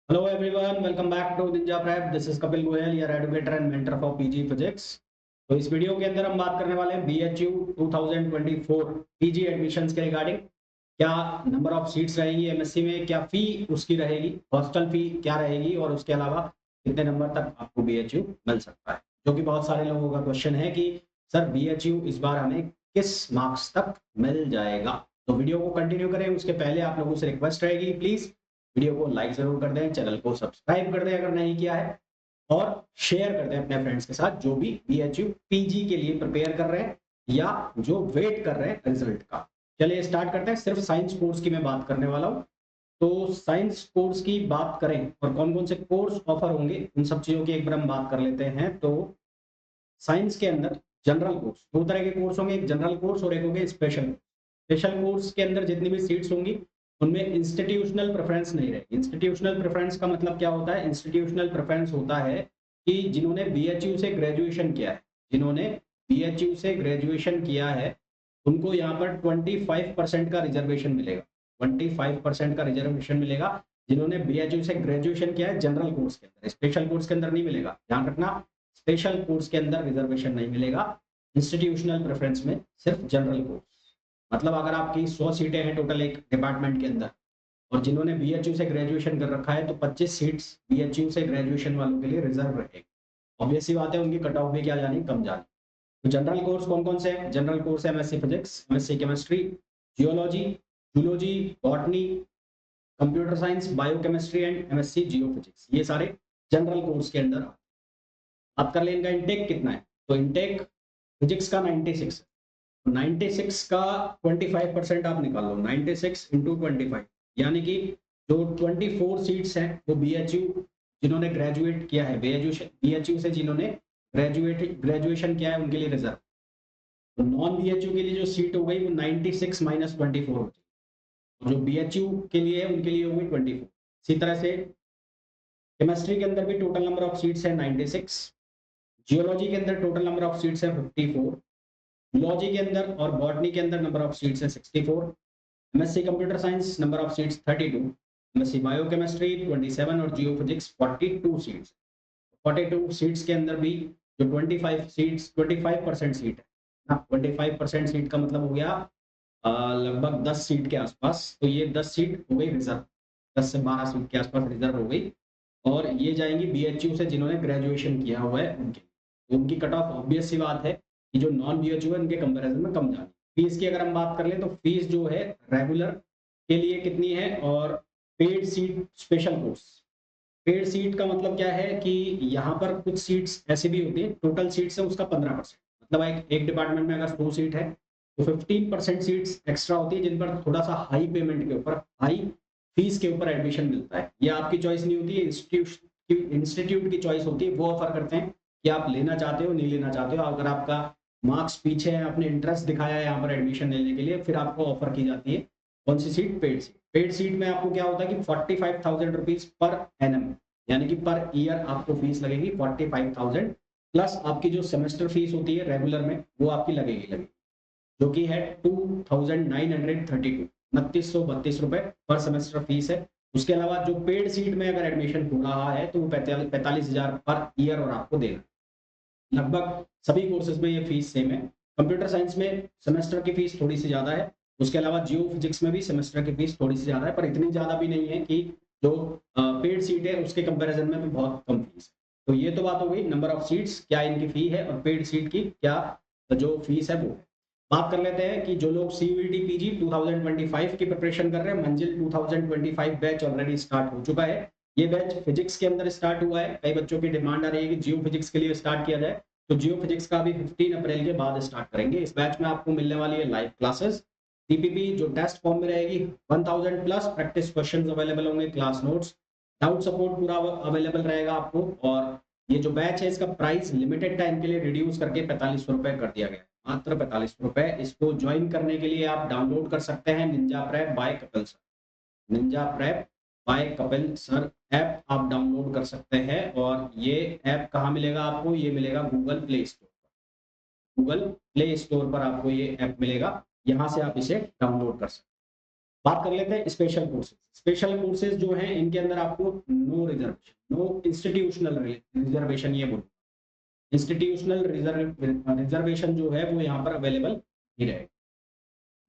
Hello everyone, welcome back to Ninja Prep. This is Kapil Goyal, your educator and mentor for PG Physics. तो इस video के अंदर हम बात करने वाले हैं BHU 2024 PG एडमिशंस के रिगार्डिंग। क्या नंबर ऑफ सीट्स रहेगी एमएससी में, क्या फी उसकी रहेगी, हॉस्टल फी क्या रहेगी और उसके अलावा कितने नंबर तक आपको BHU मिल सकता है, जो कि बहुत सारे लोगों का क्वेश्चन है कि सर BHU इस बार हमें किस मार्क्स तक मिल जाएगा। तो वीडियो को कंटिन्यू करें उसके पहले आप लोगों से रिक्वेस्ट रहेगी, प्लीज वीडियो को लाइक जरूर कर दें, चैनल को सब्सक्राइब कर दें अगर नहीं किया है, और शेयर कर दें अपने फ्रेंड्स के साथ जो भी बीएचयू पीजी के लिए प्रिपेयर कर रहे हैं या जो वेट कर रहे हैं रिजल्ट का। चलिए स्टार्ट करते हैं। सिर्फ साइंस कोर्स की मैं बात करने वाला हूं। तो साइंस कोर्स की बात करें और कौन कौन से कोर्स ऑफर होंगे उन सब चीजों की एक बार हम बात कर लेते हैं। तो साइंस के अंदर जनरल कोर्स, दो तरह के कोर्स होंगे, एक जनरल कोर्स और एक होंगे स्पेशल। स्पेशल कोर्स के अंदर जितनी भी सीट्स होंगी उनमें इंस्टीट्यूशनल प्रेफरेंस नहीं रहेगी। इंस्टीट्यूशनल प्रेफरेंस का मतलब क्या होता है? इंस्टीट्यूशनल प्रेफरेंस होता है कि जिन्होंने बीएचयू से ग्रेजुएशन किया है, जिन्होंने बीएचयू से ग्रेजुएशन किया है उनको यहाँ पर 25% का रिजर्वेशन मिलेगा। 25% का रिजर्वेशन मिलेगा जिन्होंने बीएचयू से ग्रेजुएशन किया है जनरल कोर्स के अंदर। स्पेशल कोर्स के अंदर नहीं मिलेगा, ध्यान रखना। स्पेशल कोर्स के अंदर रिजर्वेशन नहीं मिलेगा, इंस्टीट्यूशनल प्रेफरेंस में सिर्फ जनरल कोर्स। मतलब अगर आपकी 100 सीटें हैं टोटल एक डिपार्टमेंट के अंदर और जिन्होंने बीएचयू से ग्रेजुएशन कर रखा है तो 25 सीट्स बीएचयू से ग्रेजुएशन वालों के लिए रिजर्व रहेगी। ऑब्वियस सी बात है, उनकी कट ऑफ भी क्या जानी, कम जानी। तो जनरल कोर्स कौन कौन से हैं? जनरल कोर्स है MSc physics, MSc chemistry, geology, zoology, botany, computer science, biochemistry and MSc geophysics. ये सारे जनरल कोर्स के अंदर। बात कर ले इनका इंटेक कितना है। तो इंटेक फिजिक्स का 96 है। 96 का 25% आप निकाल लो, 96 इंटू 25, यानी कि जो 24 सीट्स हैं वो बीएचयू जिन्होंने ग्रेजुएट किया है, बीएचयू से जिन्होंने ग्रेजुएशन किया है उनके लिए रिजर्व। तो नॉन बीएचयू के लिए जो सीट हो गई वो 96 माइनस 24 हो गई। जो बीएचयू के लिए है उनके लिए हो गई 24। इसी तरह से केमिस्ट्री के अंदर भी टोटल नंबर ऑफ सीट्स है 96, जियोलॉजी के अंदर टोटल नंबर ऑफ सीट्स है 54, लॉजी के अंदर और बॉटनी के अंदर नंबर ऑफ सीट्स है 64, MSc computer science number of seats 32, MSc biochemistry 27 और जियोफिजिक्स 42 सीट्स। 42 सीट्स के अंदर भी जो 25 सीट्स 25% सीट है ना, 25% सीट का मतलब हो गया लगभग 10 सीट के आसपास। तो ये 10 सीट हो गई रिजर्व, 10 से 12 सीट के आसपास रिजर्व हो गई और ये जाएंगी बीएचयू से जिन्होंने ग्रेजुएशन किया हुआ है उनके। तो उनकी कट ऑफ ऑब्वियस सी बात है कि जो नॉन बीएचयू है उनके कंपैरिजन में कम जाती है। फीस की अगर हम बात कर ले तो फीस जो है रेगुलर के लिए कितनी है और paid seat special course. Paid seat का मतलब क्या है कि यहाँ पर कुछ सीट्स ऐसी भी होती है, टोटल सीट्स है उसका 15%। मतलब एक डिपार्टमेंट में अगर 100 सीट है तो 15% सीट्स एक्स्ट्रा होती है जिन पर थोड़ा सा हाई पेमेंट के ऊपर, हाई फीस के ऊपर एडमिशन मिलता है। ये आपकी चॉइस नहीं होती है, इंस्टीट्यूट की चॉइस होती है। वो ऑफर करते हैं कि आप लेना चाहते हो नहीं लेना चाहते हो। अगर आपका मार्क्स पीछे है, आपने इंटरेस्ट दिखाया है यहाँ पर एडमिशन लेने के लिए, फिर आपको ऑफर की जाती है कौन सी seat? Paid seat. Paid seat में आपको क्या होता है कि 45,000 रुपीज पर एनम, यानी कि पर ईयर आपको फीस लगेगी 45,000, प्लस आपकी जो सेमेस्टर फीस होती है रेगुलर में वो आपकी लगेगी, जो कि है 2,932, 2932 रुपए पर सेमेस्टर फीस है। उसके अलावा जो पेड सीट में अगर एडमिशन हो रहा है तो वो 45,000 पर ईयर और आपको देना। लगभग सभी कोर्सेज में ये फीस सेम है। कंप्यूटर साइंस में सेमेस्टर की फीस थोड़ी सी ज्यादा है, उसके अलावा जियो फिजिक्स में भी सेमेस्टर की फीस थोड़ी सी ज्यादा है, पर इतनी ज्यादा भी नहीं है कि जो पेड सीट है उसके कंपैरिजन में भी बहुत कम फीस है। तो ये तो बात हो गई नंबर ऑफ सीट्स, क्या इनकी फी है, और पेड सीट की क्या जो फीस है वो है। बात कर लेते हैं कि जो लोग सीयूईटी पीजी 2025 की प्रिपरेशन कर रहे हैं, मंजिल 2025 बैच ऑलरेडी स्टार्ट हो चुका है। ये बैच फिजिक्स के अंदर स्टार्ट हुआ है। कई बच्चों की डिमांड आ रही है कि जियो फिजिक्स के लिए स्टार्ट किया जाए, तो जियो फिजिक्स का भी 15 अप्रैल के बाद स्टार्ट करेंगे। इस बैच में आपको मिलने वाली है लाइव क्लासेस, टीपीपी जो टेस्ट फॉर्म में रहेगी, 1000 प्लस प्रैक्टिस क्वेश्चंस अवेलेबल होंगे, क्लास नोट्स, डाउट सपोर्ट पूरा अवेलेबल रहेगा आपको। और ये जो बैच है इसका प्राइस लिमिटेड टाइम के लिए रिड्यूस करके 45 रुपए कर दिया गया, मात्र 45 रुपए। इसको ज्वाइन करने के लिए आप डाउनलोड कर सकते हैं Ninja Prep by Kapil sir. Ninja Prep by Kapil sir app आप डाउनलोड कर सकते हैं। और ये ऐप कहाँ मिलेगा आपको? ये मिलेगा गूगल प्ले स्टोर पर। गूगल प्ले स्टोर पर आपको ये ऐप मिलेगा, यहाँ से आप इसे डाउनलोड कर सकते हैं। बात कर लेते हैं स्पेशल कोर्सेज। स्पेशल कोर्सेज जो हैं इनके अंदर आपको no reservation, no institutional reservation, ये बोलो इंस्टीट्यूशनल रिजर्वेशन जो है वो यहाँ पर अवेलेबल नहीं रहेगा।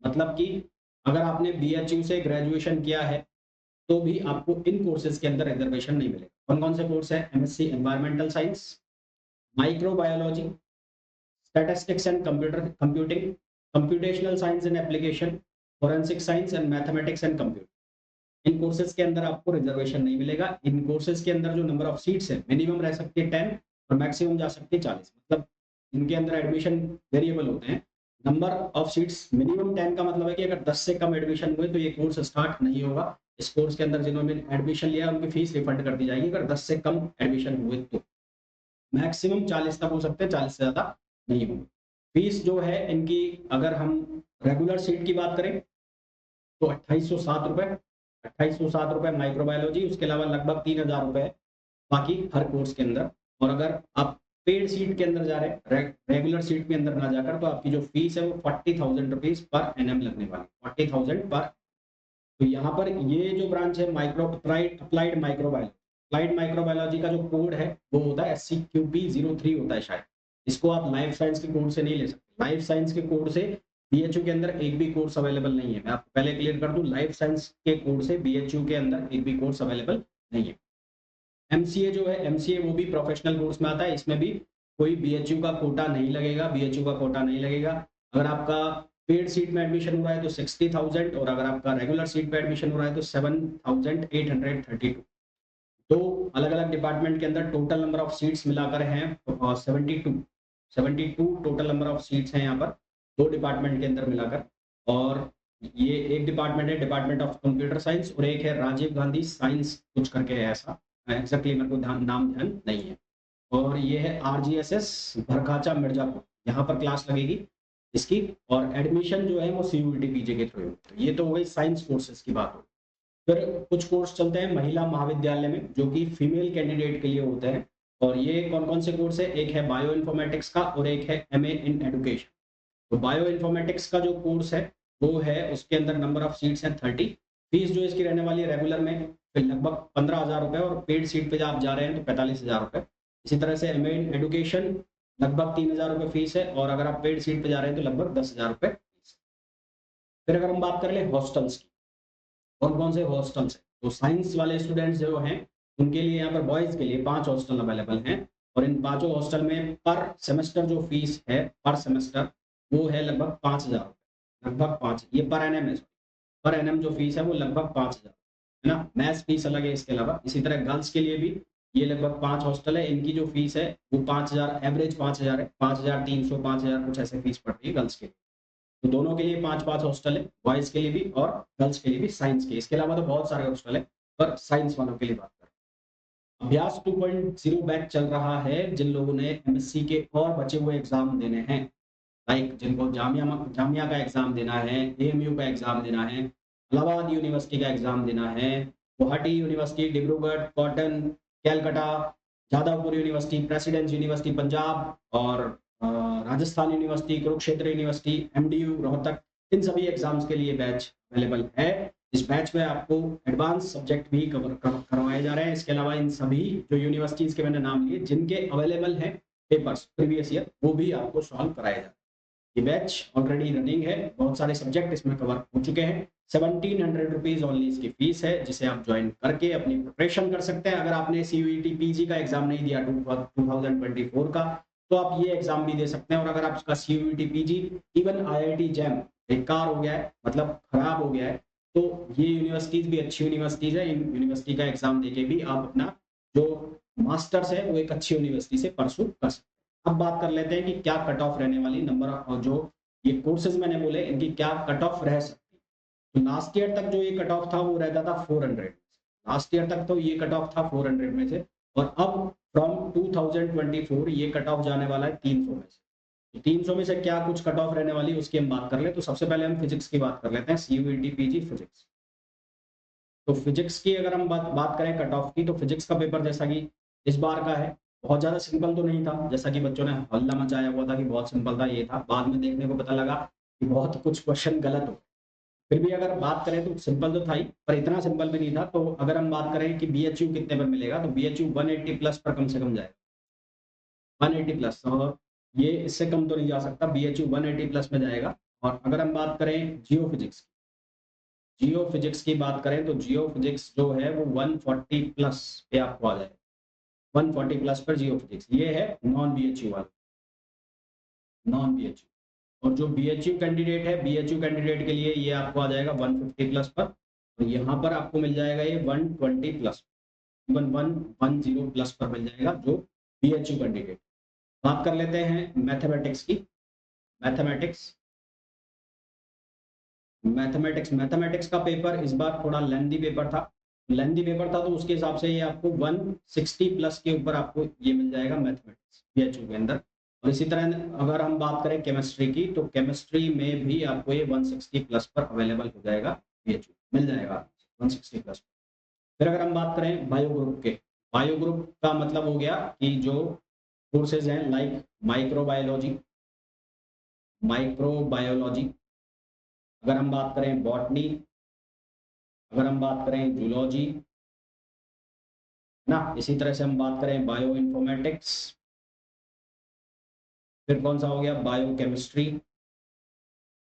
मतलब कि अगर आपने बीएचयू से ग्रेजुएशन किया है तो भी आपको इन कोर्सेज के अंदर रिजर्वेशन नहीं मिलेगा। कौन कौन से कोर्स है? MSc environmental science, microbiology, statistics and computing, computational science and application, forensic science and mathematics and computer. In courses के अंदर आपको रिजर्वेशन नहीं मिलेगा। इन कोर्सेज के अंदर जो नंबर ऑफ सीट्स है मिनिमम रह सकती है 10 और मैक्सिमम जा सकती है 40। मतलब इनके अंदर एडमिशन वेरिएबल होते हैं। नंबर ऑफ सीट्स मिनिमम 10 का मतलब है कि अगर 10 से कम एडमिशन हुए तो ये कोर्स स्टार्ट नहीं होगा। इस कोर्स के अंदर जिन्होंने एडमिशन लिया उनकी फीस रिफंड कर दी जाएगी अगर 10 से कम एडमिशन हुए तो। मैक्सिमम 40 तक हो सकते हैं, 40 से ज्यादा नहीं होंगे। फीस जो है इनकी, अगर हम रेगुलर सीट की बात करें तो 2807 रुपए, 2807 रुपए माइक्रोबायोलॉजी, उसके अलावा लगभग 3000 रुपए बाकी हर कोर्स के अंदर। और अगर आप पेड सीट के अंदर जा रहे हैं, रेगुलर सीट के अंदर ना जाकर, तो आपकी जो फीस है वो 40,000 रुपीज पर एनएम लगने वाली, 40,000 पर। तो यहाँ पर ये जो ब्रांच है micro applied microbiology, applied microbiology का जो कोड है वो होता है SCQP03 होता है शायद। इसको आप लाइफ साइंस के कोड से नहीं ले सकते। लाइफ साइंस के कोड से बीएचयू के अंदर एक भी कोर्स अवेलेबल नहीं है। मैं आपको पहले क्लियर कर दूं, लाइफ साइंस के कोड से बीएचयू के अंदर एक भी कोर्स अवेलेबल नहीं है। एमसीए जो है, एमसीए वो भी प्रोफेशनल कोर्स में आता है। इसमें भी कोई बीएचयू का कोटा नहीं लगेगा, बीएचयू का कोटा नहीं लगेगा। अगर आपका पेड सीट में एडमिशन हो रहा है तो 60,000, और अगर आपका रेगुलर सीट पे एडमिशन हो रहा है तो 7,832। तो अलग अलग डिपार्टमेंट के अंदर टोटल नंबर ऑफ सीट्स मिलाकर हैं 72 टोटल नंबर ऑफ सीट्स हैं यहाँ पर, दो डिपार्टमेंट के अंदर मिलाकर। और ये एक डिपार्टमेंट है डिपार्टमेंट ऑफ कंप्यूटर साइंस, और एक है राजीव गांधी साइंस कुछ करके है ऐसा, एग्जैक्टली मेरे को नाम ध्यान नहीं है। और ये है आरजीएसएस भरकाचा मिर्जापुर, यहाँ पर क्लास लगेगी इसकी। और एडमिशन जो है वो सीयूईटी पीजी के थ्रू। ये तो हो गई साइंस कोर्सेज की बात हो। फिर कुछ कोर्स चलते हैं महिला महाविद्यालय में जो कि फीमेल कैंडिडेट के लिए होते हैं। और ये कौन कौन से कोर्स है? एक है बायो इन्फॉर्मेटिक्स का और एक है एमए इन एडुकेशन। तो बायो इन्फॉर्मेटिक्स का जो कोर्स है वो है, उसके अंदर नंबर ऑफ सीट्स हैं 30। फीस जो इसकी रहने वाली है रेगुलर में फिर लगभग 15,000 रुपए, और पेड सीट पे जब आप जा रहे हैं तो 45,000 रुपए। इसी तरह से एमए इन एडुकेशन लगभग 3,000 रुपए फीस है, और अगर आप पेड सीट पे जा रहे हैं तो लगभग 10,000 रुपए फीस। फिर अगर हम बात कर ले हॉस्टल्स की, कौन कौन से हॉस्टल्स हैं? तो साइंस वाले स्टूडेंट्स जो हैं उनके लिए यहाँ पर बॉयज के लिए 5 हॉस्टल अवेलेबल हैं। और इन पांचों हॉस्टल में पर सेमेस्टर जो फीस है पर सेमेस्टर वो है लगभग 5,000 रुपए, लगभग 5, ये पर एनएम है, पर एनएम जो फीस है वो लगभग 5,000 है ना। मैथ्स फीस अलग है इसके अलावा। इसी तरह गर्ल्स के लिए भी ये लगभग 5 हॉस्टल है, इनकी जो फीस है वो 5,000, एवरेज 5,000 है, 5,300 5,000 कुछ ऐसे फीस पड़ती है गर्ल्स के लिए। तो दोनों के लिए 5-5 हॉस्टल है, बॉयज के लिए भी और गर्ल्स के लिए भी, साइंस के। इसके अलावा तो बहुत सारे हॉस्टल है, पर साइंस वालों के लिए बात करें। अभ्यास 2.0 बैच चल रहा है जिन लोगों ने एमएससी के और बचे हुए एग्जाम देने हैं, लाइक जिनको जामिया का एग्जाम देना है, एएमयू का एग्जाम देना है, इलाहाबाद यूनिवर्सिटी का एग्जाम देना है, Guwahati university, Dibrugarh, Cotton, Calcutta, Jadavpur university, presidency university Punjab, और Rajasthan university, Kurukshetra university, MDU Rohtak, इन सभी एग्जाम्स के लिए बैच अवेलेबल है। इस बैच में आपको एडवांस सब्जेक्ट भी करवाए जा रहे हैं। इसके अलावा इन सभी जो यूनिवर्सिटीज के मैंने नाम लिए जिनके अवेलेबल हैं पेपर्स प्रीवियस ईयर, वो भी आपको सॉल्व कराए जा रहे हैं। ये बैच ऑलरेडी रनिंग है, बहुत सारे सब्जेक्ट इसमें कवर हो चुके हैं। 1,700 रुपीज ओनली इसकी फीस है, जिसे आप ज्वाइन करके अपनी प्रिपरेशन कर सकते हैं। अगर आपने सीयूईटी पीजी का एग्जाम नहीं दिया 2024 का, तो आप ये एग्जाम भी दे सकते हैं। और अगर आपका CUET PG even IIT jam बेकार हो गया है, मतलब खराब हो गया है, तो ये यूनिवर्सिटीज भी अच्छी यूनिवर्सिटीज है। इन यूनिवर्सिटी का एग्जाम देके भी आप अपना जो मास्टर्स है वो एक अच्छी यूनिवर्सिटी से परसू कर सकते हैं। अब बात कर लेते हैं कि क्या कट ऑफ रहने वाली, नंबर ऑफ जो ये कोर्सेज मैंने बोले इनकी क्या कट ऑफ रह सकती है। तो लास्ट ईयर तक जो ये कट ऑफ था वो रहता था 400। लास्ट ईयर तक तो ये कट ऑफ था 400 में से, और अब फ्रॉम 2024 ये कट ऑफ जाने वाला है 300 में से। 300 में से क्या कुछ कट ऑफ रहने वाली उसकी हम बात कर ले। तो सबसे पहले हम फिजिक्स की बात कर लेते हैं, सीयूईटी पीजी फिजिक्स। तो फिजिक्स की अगर हम बात करें कट ऑफ की, तो फिजिक्स का पेपर जैसा कि इस बार का है, बहुत ज्यादा सिंपल तो नहीं था जैसा कि बच्चों ने हल्ला मचाया हुआ था कि बहुत सिंपल था। ये था, बाद में देखने को पता लगा कि बहुत कुछ क्वेश्चन गलत हो। फिर भी अगर बात करें तो सिंपल तो था ही, पर इतना सिंपल भी नहीं था। तो अगर हम बात करें कि BHU कितने पर मिलेगा, तो BHU 180 प्लस पर कम से कम जाएगा, 180 प्लस। और ये इससे कम तो नहीं जा सकता, BHU 180 प्लस में जाएगा। और अगर हम बात करें जियो फिजिक्स, जियो फिजिक्स की बात करें तो जियो फिजिक्स जो है वो 140 प्लस पे आपको आ जाएगा, 140 प्लस पर जियो फिजिक्स। ये है नॉन BHU वाला, नॉन BHU। और जो BHU कैंडिडेट है, BHU कैंडिडेट के लिए ये आपको आ जाएगा 150 प्लस पर, और यहाँ पर आपको मिल जाएगा ये 120 प्लस, इवन 110 प्लस पर मिल जाएगा जो BHU कैंडिडेट। बात कर लेते हैं मैथमेटिक्स की। मैथमेटिक्स मैथमेटिक्स मैथमेटिक्स का पेपर इस बार थोड़ा लेंदी पेपर था। लेंदी पेपर था तो उसके हिसाब से ये आपको 160 प्लस के ऊपर आपको ये मिल जाएगा मैथमेटिक्स BHU के अंदर। और इसी तरह अगर हम बात करें केमिस्ट्री की, तो केमिस्ट्री में भी आपको ये 160 प्लस पर अवेलेबल हो जाएगा, BHU मिल जाएगा 160 प्लस। फिर अगर हम बात करें बायो ग्रुप के, बायो ग्रुप का मतलब हो गया कि जो कोर्सेज हैं लाइक माइक्रोबायोलॉजी, माइक्रोबायोलॉजी, अगर हम बात करें बॉटनी, अगर हम बात करें जूलॉजी ना, इसी तरह से हम बात करें बायो इन्फॉर्मेटिक्स, फिर कौन सा हो गया बायो केमिस्ट्री।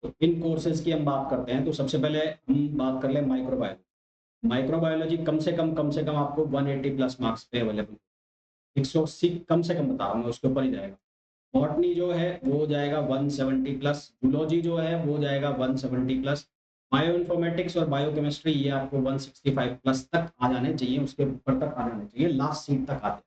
तो इन कोर्सेज की हम बात करते हैं तो सबसे पहले हम बात कर लें माइक्रोबायोलॉजी। माइक्रोबायोलॉजी कम से कम आपको 180 प्लस मार्क्स पे अवेलेबल, 180 कम से कम बता रहा हूँ मैं, उसके ऊपर ही जाएगा। बॉटनी जो है वो हो जाएगा 170 प्लस, जूलॉजी जो है वो जाएगा 170 प्लस, बायो इन्फॉर्मेटिक्स और बायो केमिस्ट्री ये आपको 165 प्लस तक आ जाने चाहिए, उसके ऊपर तक आ जाने चाहिए, लास्ट सीट तक आते।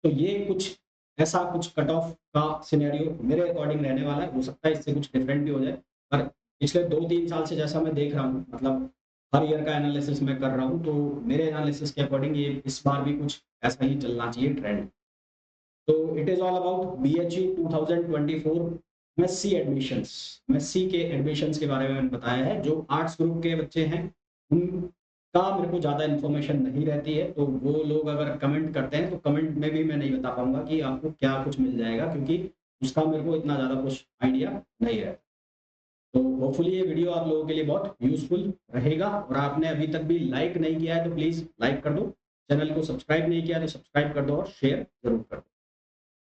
तो ये कुछ ऐसा कुछ कट ऑफ का सिनेरियो मेरे अकॉर्डिंग रहने वाला है, हो सकता है इससे कुछ डिफरेंट भी हो जाए। पर पिछले 2-3 साल से जैसा मैं देख रहा हूँ, मतलब हर ईयर का एनालिसिस मैं कर रहा हूँ, तो मेरे एनालिसिस के अकॉर्डिंग ये इस बार भी कुछ ऐसा ही चलना चाहिए ट्रेंड। तो it is all about BHU 2024 MSc admissions. MSc के एडमिशंस के बारे में मैंने बताया है। जो आर्ट्स ग्रुप के बच्चे हैं उनका मेरे को ज़्यादा इन्फॉर्मेशन नहीं रहती है, तो वो लोग अगर कमेंट करते हैं तो कमेंट में भी मैं नहीं बता पाऊंगा कि आपको क्या कुछ मिल जाएगा, क्योंकि उसका मेरे को इतना ज़्यादा कुछ आइडिया नहीं रहता। तो होपफुली ये वीडियो आप लोगों के लिए बहुत यूजफुल रहेगा। और आपने अभी तक भी लाइक नहीं किया है तो प्लीज़ लाइक कर दो, चैनल को सब्सक्राइब नहीं किया तो सब्सक्राइब कर दो और शेयर जरूर कर दो।